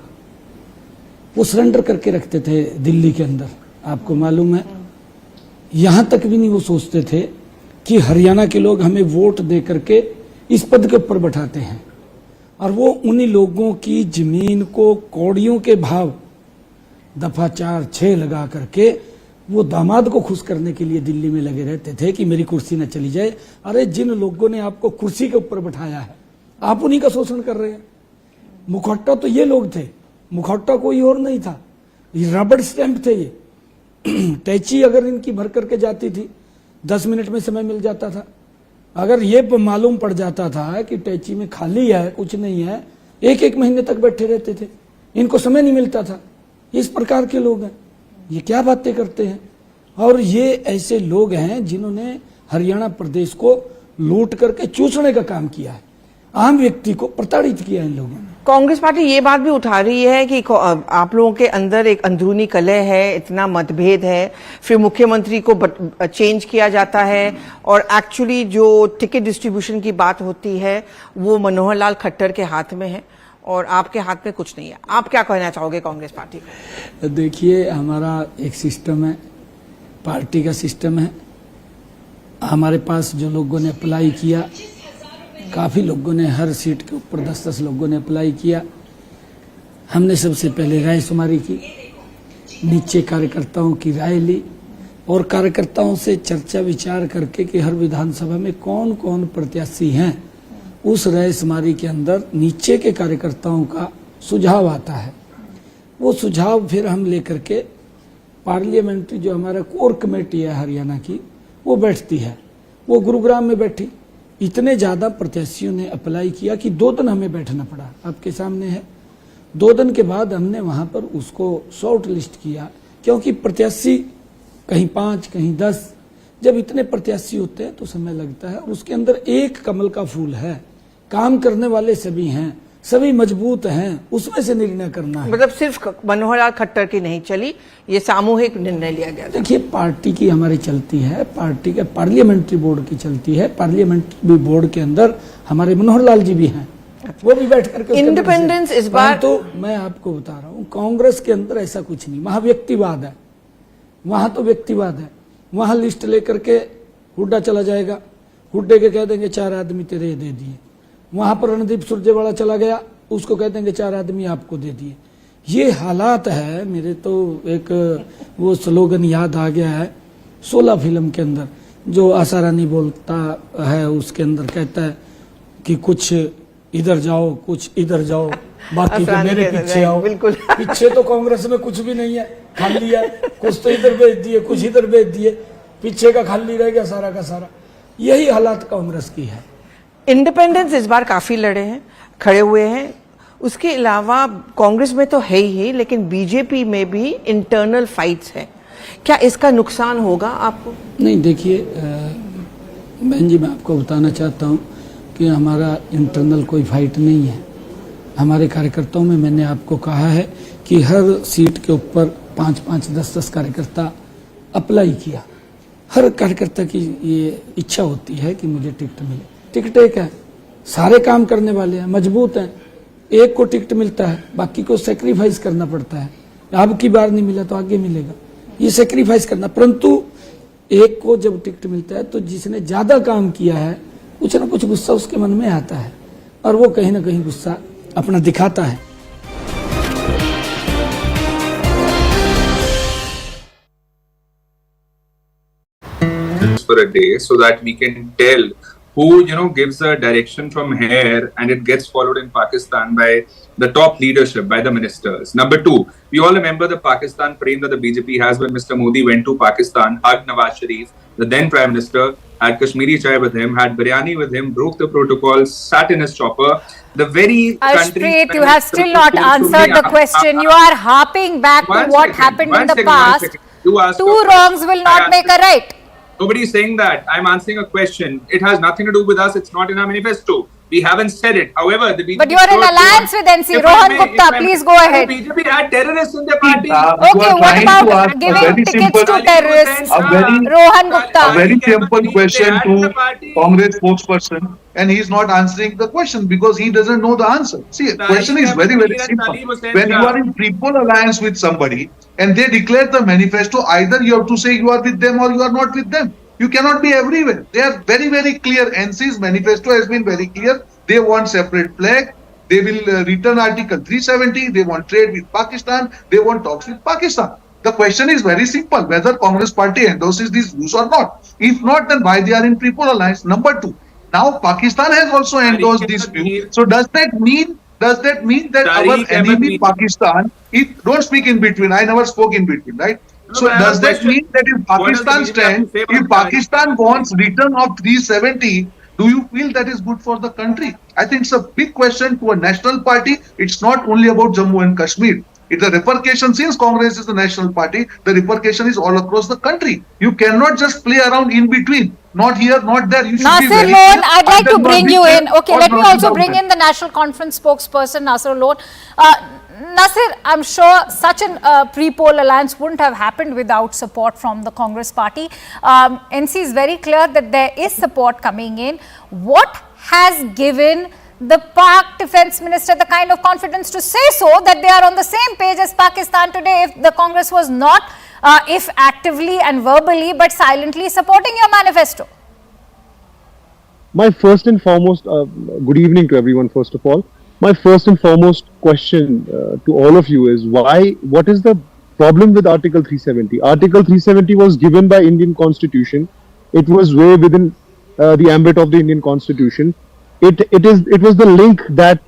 वो सरेंडर करके रखते थे दिल्ली के अंदर। आपको मालूम है, यहां तक भी नहीं वो सोचते थे कि हरियाणा के लोग हमें वोट दे करके इस पद के ऊपर बैठाते हैं, और वो उन्हीं लोगों की जमीन को कौड़ियों के भाव दफा 4-6 लगा करके वो दामाद को खुश करने के लिए दिल्ली में लगे रहते थे कि मेरी कुर्सी न चली जाए। अरे जिन लोगों ने आपको कुर्सी के ऊपर बैठाया है आप उन्हीं का शोषण कर रहे हैं। मुखौटा तो ये लोग थे, मुखौटा कोई और नहीं था, ये रबड़ स्टैंप थे। ये टैची अगर इनकी भर करके जाती थी 10 मिनट में समय मिल जाता था। अगर ये मालूम पड़ जाता था कि टैची में खाली है, कुछ नहीं है, 1-1 महीने तक बैठे रहते थे, इनको समय नहीं मिलता था। इस प्रकार के लोग हैं, ये क्या बातें करते हैं। और ये ऐसे लोग हैं जिन्होंने हरियाणा प्रदेश को लूट करके चूसने का काम किया है, आम व्यक्ति को प्रताड़ित किया इन लोगों ने। कांग्रेस पार्टी ये बात भी उठा रही है कि आप लोगों के अंदर एक अंदरूनी कलह है, इतना मतभेद है, फिर मुख्यमंत्री को चेंज किया जाता है, और एक्चुअली जो टिकट डिस्ट्रीब्यूशन की बात होती है वो मनोहर लाल खट्टर के हाथ में है और आपके हाथ में कुछ नहीं है। आप क्या कहना चाहोगे कांग्रेस पार्टी को? देखिए, हमारा एक सिस्टम है, पार्टी का सिस्टम है। हमारे पास जो लोगों ने अप्लाई किया, काफी लोगों ने हर सीट के ऊपर 10-10 लोगों ने अप्लाई किया। हमने सबसे पहले राय शुमारी की, नीचे कार्यकर्ताओं की राय ली और कार्यकर्ताओं से चर्चा विचार करके कि हर विधानसभा में कौन कौन प्रत्याशी हैं, उस राय शुमारी के अंदर नीचे के कार्यकर्ताओं का सुझाव आता है। वो सुझाव फिर हम लेकर के पार्लियामेंट्री जो हमारा कोर कमेटी है हरियाणा की, वो बैठती है। वो गुरुग्राम में बैठी, इतने ज्यादा प्रत्याशियों ने अप्लाई किया कि 2 दिन हमें बैठना पड़ा, आपके सामने है। 2 दिन के बाद हमने वहां पर उसको शॉर्ट लिस्ट किया, क्योंकि प्रत्याशी कहीं 5 कहीं 10, जब इतने प्रत्याशी होते हैं तो समय लगता है। और उसके अंदर एक कमल का फूल है, काम करने वाले सभी हैं, सभी मजबूत हैं, उसमें से निर्णय करना है। मतलब सिर्फ मनोहर लाल खट्टर की नहीं चली, ये सामूहिक निर्णय लिया गया। देखिए, पार्टी की हमारी चलती है, पार्टी के पार्लियामेंट्री बोर्ड की चलती है। पार्लियामेंट्री बोर्ड के अंदर हमारे मनोहर लाल जी भी हैं, वो भी बैठ करके इंडिपेंडेंस इस बार तो मैं आपको बता रहा हूँ, कांग्रेस के अंदर ऐसा कुछ नहीं, वहां व्यक्तिवाद है, वहां तो व्यक्तिवाद है। वहां लिस्ट लेकर के हुड्डा चला जाएगा, हुड्डे के कह देंगे 4 आदमी तेरे दे दिए। वहां पर रणदीप सुरजेवाला चला गया, उसको कह देंगे 4 आदमी आपको दे दिए। ये हालात है। मेरे तो एक वो स्लोगन याद आ गया है 16 फिल्म के अंदर, जो आशा रानी बोलता है, उसके अंदर कहता है कि कुछ इधर जाओ, कुछ इधर जाओ, बाकी तो मेरे पीछे आओ। बिल्कुल। पीछे तो कांग्रेस में कुछ भी नहीं है, खाली है, कुछ तो इधर भेज दिए, कुछ इधर भेज दिए, पीछे का खाली रह गया सारा का सारा। यही हालात कांग्रेस की है। इंडिपेंडेंस इस बार काफी लड़े हैं, खड़े हुए हैं। उसके अलावा कांग्रेस में तो है ही, लेकिन बीजेपी में भी इंटरनल फाइट्स हैं। क्या इसका नुकसान होगा आपको? नहीं, देखिए बहन जी, मैं आपको बताना चाहता हूं कि हमारा इंटरनल कोई फाइट नहीं है। हमारे कार्यकर्ताओं में मैंने आपको कहा है कि हर सीट के ऊपर 5-5, 10-10 कार्यकर्ता अप्लाई किया। हर कार्यकर्ता की ये इच्छा होती है कि मुझे टिकट मिले। टिकट एक है, सारे काम करने वाले हैं, मजबूत हैं। एक को टिकट मिलता है, बाकी को सेक्रीफाइस करना पड़ता है। अब की बार नहीं मिला तो आगे मिलेगा, ये सेक्रीफाइस करना। परंतु एक को जब टिकट मिलता है तो जिसने ज्यादा काम किया है, कुछ ना कुछ गुस्सा उसके मन में आता है और वो कहीं ना कहीं गुस्सा अपना दिखाता है। For a day, so that we can tell who gives a direction from here, and it gets followed in Pakistan by the top leadership, by the ministers. Number 2, we all remember the Pakistan frame that the BJP has when Mr. Modi went to Pakistan, hugged Nawaz Sharif, the then Prime Minister, had Kashmiri chai with him, had biryani with him, broke the protocol, sat in his chopper. The very Ashpreet, you have still not answered the question. You are harping back to what happened in the past. Two wrongs will not make a right. Nobody is saying that. I'm answering a question. It has nothing to do with us. It's not in our manifesto. We haven't said it. However, the BJP... But you're in alliance with NC. Rohan Gupta, please go ahead. The BJP had terrorists in their party. Okay, what about giving tickets to terrorists? Rohan Gupta. A very simple question to Congress spokesperson, and he's not answering the question because he doesn't know the answer. See, the question is very, very simple. When you are in triple alliance with somebody and they declare the manifesto, either you have to say you are with them or you are not with them. You cannot be everywhere. They are very, very clear. NC's manifesto has been very clear. They want separate flag. They will return Article 370. They want trade with Pakistan. They want talks with Pakistan. The question is very simple, whether Congress party endorses these views or not. If not, then why they are in triple alliance? Number two, now Pakistan has also endorsed this view. So does that mean that our enemy Pakistan, don't speak in between. I never spoke in between, right? So does that mean that if Pakistan stands, if Pakistan wants return of 370, do you feel that is good for the country? I think it's a big question to a national party. It's not only about Jammu and Kashmir. It's a repercussion, since Congress is the national party, the repercussion is all across the country. You cannot just play around in between. Not here, not there. You should Nasir be very Lone, clear. I'd like to bring you in. Okay, let me also bring in in the National Conference spokesperson, Nasir Lone. Nasir, I'm sure such a pre-poll alliance wouldn't have happened without support from the Congress party. NC is very clear that there is support coming in. What has given the Pak Defence Minister the kind of confidence to say so, that they are on the same page as Pakistan today, if the Congress was not, if actively and verbally, but silently supporting your manifesto? My first and foremost, good evening to everyone, first of all. My first and foremost question to all of you is what is the problem with Article 370? Article 370 was given by Indian Constitution. It was way within the ambit of the Indian Constitution. It was the link that,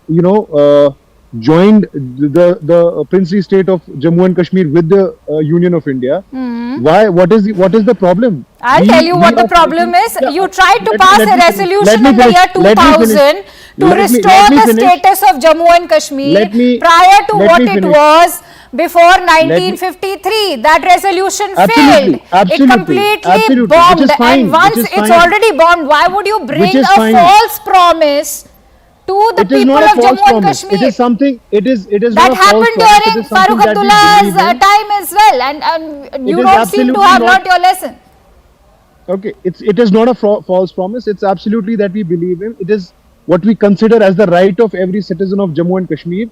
joined the princely state of Jammu and Kashmir with the Union of India. What is the problem? I'll tell you what the problem is. You tried to pass a resolution in the year 2000 to restore the status of Jammu and Kashmir prior to what it was before 1953. That resolution failed. It completely bombed. And once it's already bombed, why would you bring a false promise to the people of Jammu and Kashmir? It is something. It is that happened during Farooq Abdullah's time as well, and you don't seem to have learnt your lesson. Okay, it is not a false promise. It's absolutely that we believe in. It is what we consider as the right of every citizen of Jammu and Kashmir.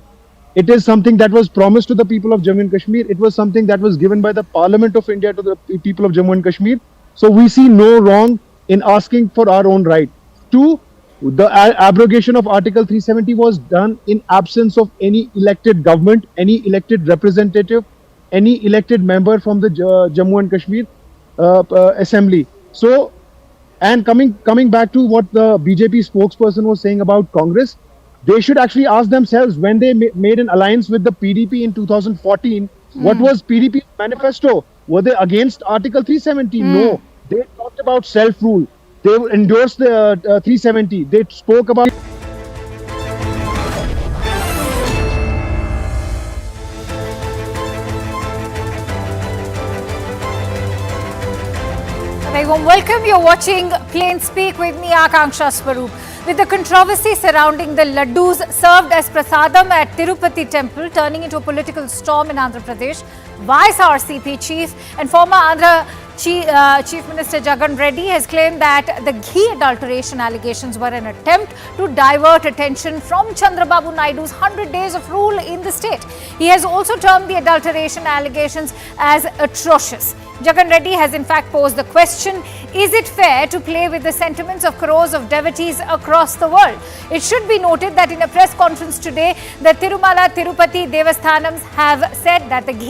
It is something that was promised to the people of Jammu and Kashmir. It was something that was given by the Parliament of India to the people of Jammu and Kashmir. So we see no wrong in asking for our own right. Two, the abrogation of Article 370 was done in absence of any elected government, any elected representative, any elected member from the Jammu and Kashmir Assembly. So, and coming back to what the BJP spokesperson was saying about Congress, they should actually ask themselves, when they made an alliance with the PDP in 2014, what was PDP's manifesto? Were they against Article 370? No. They talked about self-rule. They endorsed the 370. They spoke about... Very warm welcome. You're watching Plain Speak with me, Akanksha Swaroop. With the controversy surrounding the laddus served as prasadam at Tirupati temple turning into a political storm in Andhra Pradesh, YSR chief and former Andhra Chief Minister Jagan Reddy has claimed that the ghee adulteration allegations were an attempt to divert attention from Chandrababu Naidu's 100 days of rule in the state. He has also termed the adulteration allegations as atrocious. Jagan Reddy has in fact posed the question, is it fair to play with the sentiments of crores of devotees across the world? It should be noted that in a press conference today, the Tirumala Tirupati Devasthanams have said that the ghee